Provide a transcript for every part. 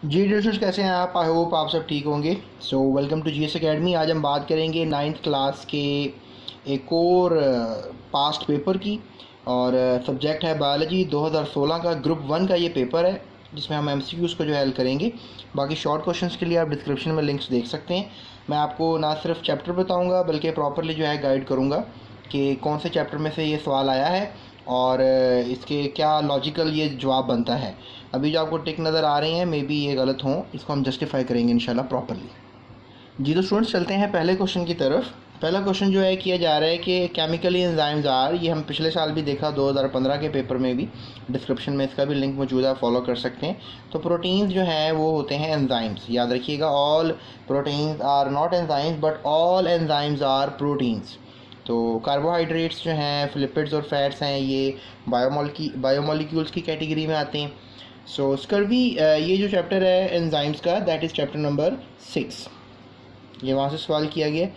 जी dears, कैसे हैं आप? आई होप आप सब ठीक होंगे। So welcome to GS academy. आज हम बात करेंगे नाइन्थ क्लास के एक और पास्ट पेपर की, और सब्जेक्ट है बायोलॉजी 2016 का ग्रुप 1 का ये पेपर है, जिसमें हम एमसीक्यूज़ को जो हल करेंगे। बाकी शॉर्ट क्वेश्चंस के लिए आप डिस्क्रिप्शन में लिंक्स देख सकते हैं। मैं आपको ना सिर्फ चैप्टर बताऊंगा बल्कि प्रॉपरली जो है गाइड करूंगा कि कौन से चैप्टर में से ये सवाल आया है और इसके क्या लॉजिकल ये जवाब बनता है। अभी जो आपको टिक नज़र आ रही हैं मे बी ये गलत हों, इसको हम जस्टिफाई करेंगे इंशाल्लाह प्रॉपरली। जी तो स्टूडेंट्स, चलते हैं पहले क्वेश्चन की तरफ। पहला क्वेश्चन जो है किया जा रहा है कि केमिकली एंजाइम्स आर, ये हम पिछले साल भी देखा 2015 के पेपर में भी, डिस्क्रिप्शन में इसका भी लिंक मौजूद है, फॉलो कर सकते हैं। तो प्रोटीन्स जो हैं वो होते हैं एंजाइम्स, याद रखिएगा। All proteins are not enzymes but all enzymes are proteins. तो कार्बोहाइड्रेट्स जो हैं, लिपिड्स और फैट्स हैं, ये बायोमोलिक्यूल्स की कैटेगरी में आते हैं। सो स्कर्वी, ये जो चैप्टर है एंजाइम्स का, दैट इज़ चैप्टर नंबर 6। ये वहाँ से सवाल किया गया।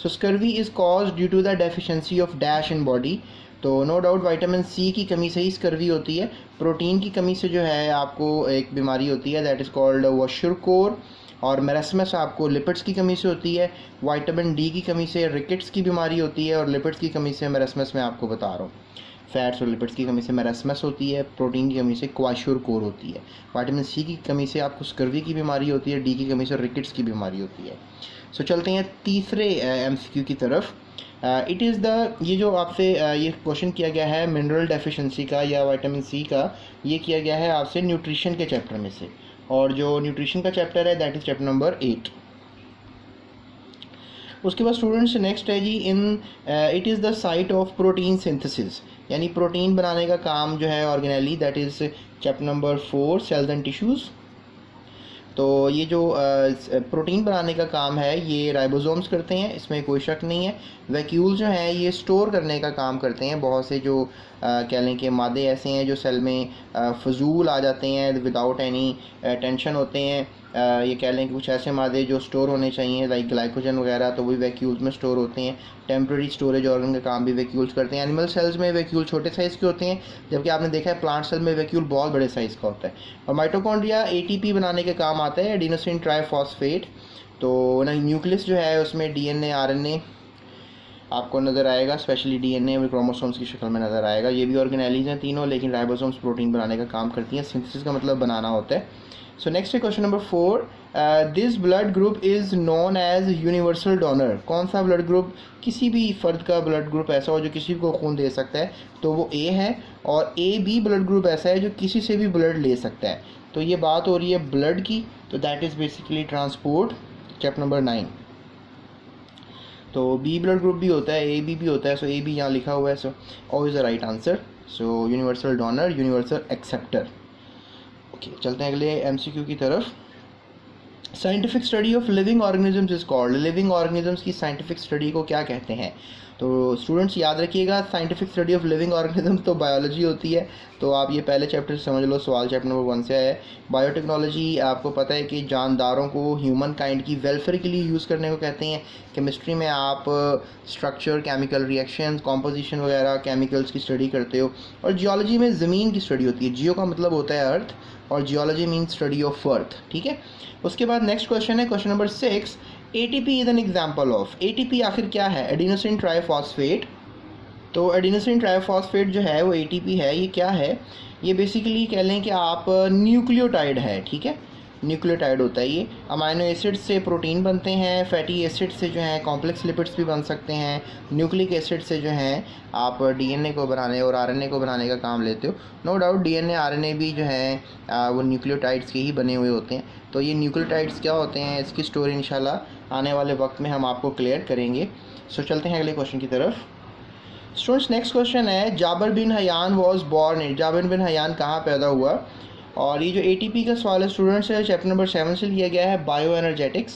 So scurvy is cause due to the deficiency of dash in body. तो नो डाउट विटामिन सी की कमी से ही स्कर्वी होती है। प्रोटीन की कमी से जो है आपको एक बीमारी होती है, दैट इज़ कॉल्ड वॉशरकोर। और मेरेस्मस आपको लिपिड्स की कमी से होती है। विटामिन डी की कमी से रिकेट्स की बीमारी होती है, और लिपिड्स की कमी से मेरेस्मस में आपको बता रहा हूँ। फैट्स और लिपिड्स की कमी से मेरेस्मस होती है, प्रोटीन की कमी से क्वाशरकोर होती है। विटामिन सी की कमी से आपको स्कर्वी की बीमारी होती है, डी की कमी से रिकेट्स की बीमारी होती है। सो चलते हैं तीसरे एमसीक्यू की तरफ। इट इज़ द, ये जो आपसे ये क्वेश्चन किया गया है मिनरल डेफिशिएंसी का या विटामिन सी का, ये किया गया है आपसे न्यूट्रिशन के चैप्टर में से। और जो न्यूट्रिशन का चैप्टर है दैट इज़ चैप्टर नंबर 8। उसके बाद स्टूडेंट्स नेक्स्ट है जी, in it is the site of protein synthesis, यानी प्रोटीन बनाने का काम जो है organelle, that is chapter number 4 cells and tissues. तो ये जो प्रोटीन बनाने का काम है ये राइबोसोम्स करते हैं, इसमें कोई शक नहीं है। वैक्यूल जो हैं ये स्टोर करने का काम करते हैं। बहुत से जो कह लें कि मादे ऐसे हैं जो सेल में फजूल आ जाते हैं विदाउट एनी टेंशन होते हैं। ये कह लें कि कुछ ऐसे मादे जो स्टोर होने चाहिए लाइक ग्लाइकोजन वगैरह, तो वही वैक्यूल्स में स्टोर होते हैं। टेम्प्रेरी स्टोरेज ऑर्गन का काम भी वैक्यूल्स करते हैं। एनिमल सेल्स में वैक्यूल छोटे साइज़ के होते हैं, जबकि आपने देखा है प्लांट सेल में वैक्यूल बहुत बड़े साइज़ का होता है। और माइटोकॉन्ड्रिया एटीपी बनाने के काम आता है, एडिनोसिन ट्राइफॉस्फेट। तो ना न्यूक्लियस जो है उसमें डीएनए आरएनए आपको नज़र आएगा, स्पेशली डीएनए में क्रोमोसोम्स की शक्ल में नज़र आएगा। ये भी ऑर्गेनेलीज हैं तीनों, लेकिन राइबोसोम्स प्रोटीन बनाने का काम करती हैं। सिंथेसिस का मतलब बनाना होता है। सो नेक्स्ट है question number 4। This blood group is known as universal donor. कौन सा ब्लड ग्रुप, किसी भी फ़र्द का ब्लड ग्रुप ऐसा हो जो किसी को खून दे सकता है, तो वो ए है। और ए बी ब्लड ग्रुप ऐसा है जो किसी से भी ब्लड ले सकता है। तो ये बात हो रही है ब्लड की, तो that is basically transport, chapter number 9। तो बी ब्लड ग्रुप भी होता है, ए बी भी होता है। सो ए बी यहाँ लिखा हुआ है। So O is the right answer. So universal donor, universal acceptor. Okay, चलते हैं अगले एमसीक्यू की तरफ। Scientific study of living organisms is called. Living organisms की साइंटिफिक स्टडी को क्या कहते हैं? तो स्टूडेंट्स याद रखिएगा, scientific study of living organisms तो बायोलॉजी होती है। तो आप ये पहले चैप्टर से समझ लो, सवाल चैप्टर नंबर 1 से है। बायोटेक्नोलॉजी आपको पता है कि जानदारों को ह्यूमन काइंड की वेलफेयर के लिए यूज़ करने को कहते हैं। केमिस्ट्री में आप स्ट्रक्चर, केमिकल रिएक्शन, कॉम्पोजिशन वगैरह केमिकल्स की स्टडी करते हो। और जियोलॉजी में ज़मीन की स्टडी होती है। जियो का मतलब होता है अर्थ, और geology mean study of earth, ठीक है। उसके बाद नेक्स्ट क्वेश्चन है question number 6। ATP is an example of. ATP आखिर क्या है? Adenosine triphosphate. तो एडिनोसिन ट्राइफॉस्फेट जो है वो एटीपी है। ये क्या है? ये बेसिकली कह लें कि आप न्यूक्लियोटाइड है, ठीक है। न्यूक्लियोटाइड होता है ये। अमाइनो एसिड से प्रोटीन बनते हैं, फैटी एसिड से जो है कॉम्प्लेक्स लिपिड्स भी बन सकते हैं, न्यूक्लिक एसिड से जो हैं आप डीएनए को बनाने और आरएनए को बनाने का काम लेते हो। नो डाउट डीएनए आरएनए भी जो है वो न्यूक्लियोटाइड्स के ही बने हुए होते हैं। तो ये न्यूक्लियोटाइड्स क्या होते हैं, इसकी स्टोरी इंशाल्लाह आने वाले वक्त में हम आपको क्लियर करेंगे। सो चलते हैं अगले क्वेश्चन की तरफ। स्टूडेंट्स नेक्स्ट क्वेश्चन है, Jabir bin Hayyan was born in. Jabir bin Hayyan कहाँ पैदा हुआ? और ये जो एटीपी का सवाल है स्टूडेंट्स है चैप्टर नंबर 7 से लिया गया है, बायो एनर्जेटिक्स।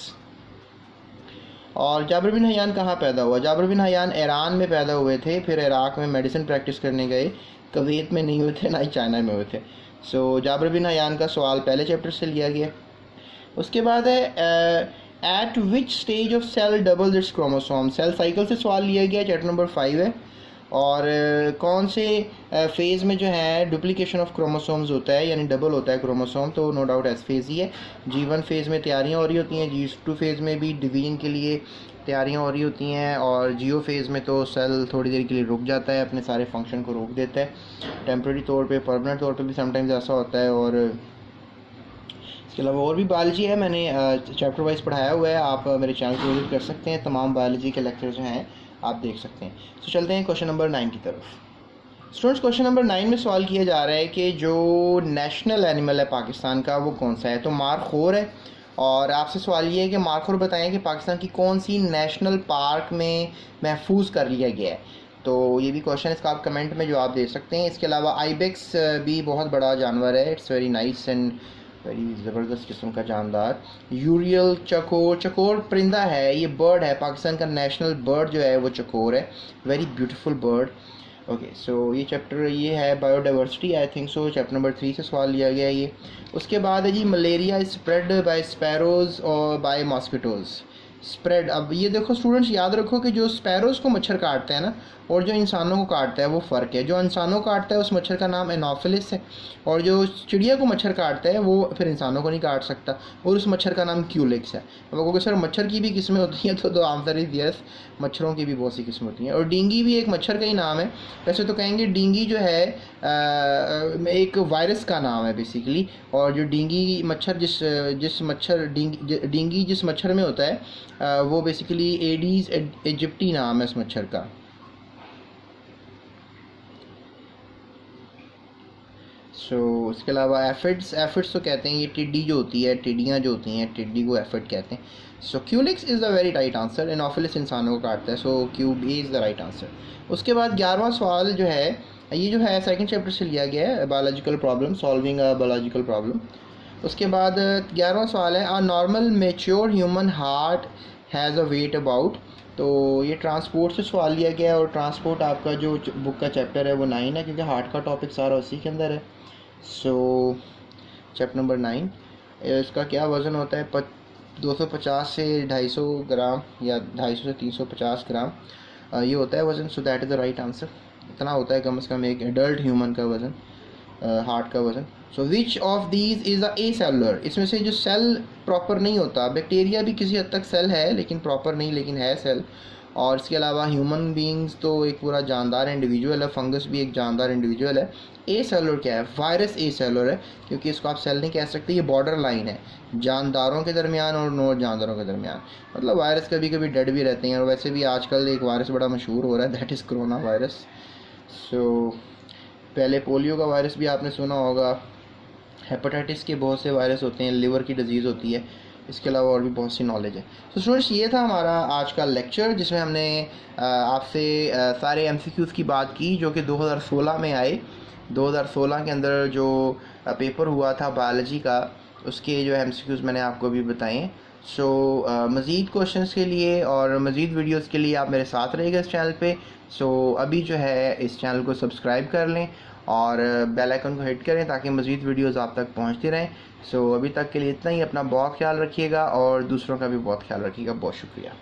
और जाबिर बिन हयान कहाँ पैदा हुआ? जाबिर बिन हयान ईरान में पैदा हुए थे, फिर इराक़ में मेडिसिन प्रैक्टिस करने गए। कुवैत में नहीं हुए थे, ना ही चाइना में हुए थे। सो जाबिर बिन हयान का सवाल पहले चैप्टर से लिया गया। उसके बाद है at which stage of cell double its chromosome. Cell cycle से सवाल लिया गया, चैप्टर नंबर 5 है। और कौन से फेज़ में जो है डुप्लीकेशन ऑफ क्रोमोसोम्स होता है, यानी डबल होता है क्रोमोसोम, तो नो डाउट एस फेज़ ही है। G1 फेज़ में तैयारियां हो रही होती हैं, G2 फेज़ में भी डिवीजन के लिए तैयारियां हो रही होती हैं, और GO फेज़ में तो सेल थोड़ी देर के लिए रुक जाता है, अपने सारे फंक्शन को रोक देता है टेम्प्रेरी तौर पे, परमानेंट तौर पे भी समटाइम्स ऐसा होता है। और इसके अलावा और भी बायोलॉजी है, मैंने चैप्टर वाइज पढ़ाया हुआ है, आप मेरे चैनल को विजिट कर सकते हैं, तमाम बायोलॉजी के लेक्चर जो हैं आप देख सकते हैं। तो चलते हैं क्वेश्चन नंबर 9 की तरफ। स्टूडेंट्स, क्वेश्चन नंबर 9 में सवाल किया जा रहा है कि जो नेशनल एनिमल है पाकिस्तान का वो कौन सा है। तो मारखोर है, और आपसे सवाल ये है कि मारखोर बताएं कि पाकिस्तान की कौन सी नेशनल पार्क में महफूज कर लिया गया है। तो ये भी क्वेश्चन, इसका आप कमेंट में जवाब दे सकते हैं। इसके अलावा आइबेक्स भी बहुत बड़ा जानवर है, it's very nice and very ज़बरदस्त किस्म का जानदार। यूरियल चकोर, चकोर परिंदा है, ये बर्ड है, पाकिस्तान का नेशनल बर्ड जो है वो चकोर है, वेरी ब्यूटीफुल बर्ड। ओके, सो ये चैप्टर ये है biodiversity, I think so chapter number 3 से सवाल लिया गया है ये। उसके बाद है जी मलेरिया स्प्रेड बाय स्पैरोज़ और बाय मॉस्किटोज़। स्प्रेड, अब ये देखो स्टूडेंट्स, याद रखो कि जो स्पैरोज़ को मच्छर काटते हैं ना, और जो इंसानों को काटता है वो फ़र्क है। जो इंसानों को काटता है उस मच्छर का नाम एनोफिलिस है, और जो चिड़िया को मच्छर काटता है वो फिर इंसानों को नहीं काट सकता, और उस मच्छर का नाम क्यूलिक्स है। अब क्योंकि सर मच्छर की भी किस्में होती हैं, तो आंसर इज यस, मच्छरों की भी बहुत सी किस्में होती हैं। और डींगी भी एक मच्छर का ही नाम है, वैसे तो कहेंगे डींगी जो है एक वायरस का नाम है बेसिकली। और जो डींगी मच्छर जिस मच्छर डींगी जिस मच्छर में होता है वो बेसिकली एडीज इजिप्टी नाम है इस मच्छर का। इसके अलावा एफिड्स तो कहते हैं ये टिड्डी जो होती है, टिड्डियाँ जो होती हैं, टिड्डी को एफिड कहते हैं। So Culex is the very right answer, Anopheles इंसानों को काटता है, so cube A is the right answer. उसके बाद 11वां सवाल जो है, ये जो है सेकंड चैप्टर से लिया गया है, biological problem, solving a biological problem. उसके बाद 11वां सवाल है, a normal mature human heart has a weight about. तो ये ट्रांसपोर्ट से सवाल लिया गया है, और ट्रांसपोर्ट आपका जो बुक का चैप्टर है वो 9 है, क्योंकि हार्ट का टॉपिक सारा उसी के अंदर है। चैप्टर नंबर 9, इसका क्या वज़न होता है, 250 से 250 ग्राम, या 250 से 350 ग्राम ये होता है वज़न। So that is the right answer, इतना होता है कम से कम एक एडल्ट ह्यूमन का वज़न, हार्ट का वज़न। So which of these is a A cellular, इसमें से जो सेल प्रॉपर नहीं होता, बैक्टीरिया भी किसी हद तक सेल है लेकिन प्रॉपर नहीं, लेकिन है सेल। और इसके अलावा ह्यूमन बींग्स तो एक पूरा जानदार इंडिविजुअल है, फंगस भी एक जानदार इंडिविजुअल है। ए सेलुलर क्या है, वायरस ए सेलुलर है, क्योंकि इसको आप सेल नहीं कह सकते, ये बॉर्डर लाइन है जानदारों के दरमियान और नॉन जानदारों के दरमियान। मतलब वायरस कभी कभी डेड भी रहते हैं, और वैसे भी आजकल एक वायरस बड़ा मशहूर हो रहा है, दैट इज़ कोरोना वायरस। सो पहले पोलियो का वायरस भी आपने सुना होगा, हेपेटाइटिस के बहुत से वायरस होते हैं, लिवर की डिजीज़ होती है, इसके अलावा और भी बहुत सी नॉलेज है। तो स्टूडेंट्स, ये था हमारा आज का लेक्चर, जिसमें हमने आपसे सारे एमसीक्यूज़ की बात की जो कि 2016 में आए। 2016 के अंदर जो पेपर हुआ था बायोलॉजी का, उसके जो एमसीक्यूज़ मैंने आपको अभी बताए। मज़ीद क्वेश्चंस के लिए और मज़ीद वीडियोस के लिए आप मेरे साथ रहिएगा इस चैनल पे। अभी जो है इस चैनल को सब्सक्राइब कर लें और बेल आइकन को हिट करें ताकि मज़ीद वीडियोस आप तक पहुंचती रहें। अभी तक के लिए इतना ही, अपना बहुत ख्याल रखिएगा और दूसरों का भी बहुत ख्याल रखिएगा। बहुत शुक्रिया।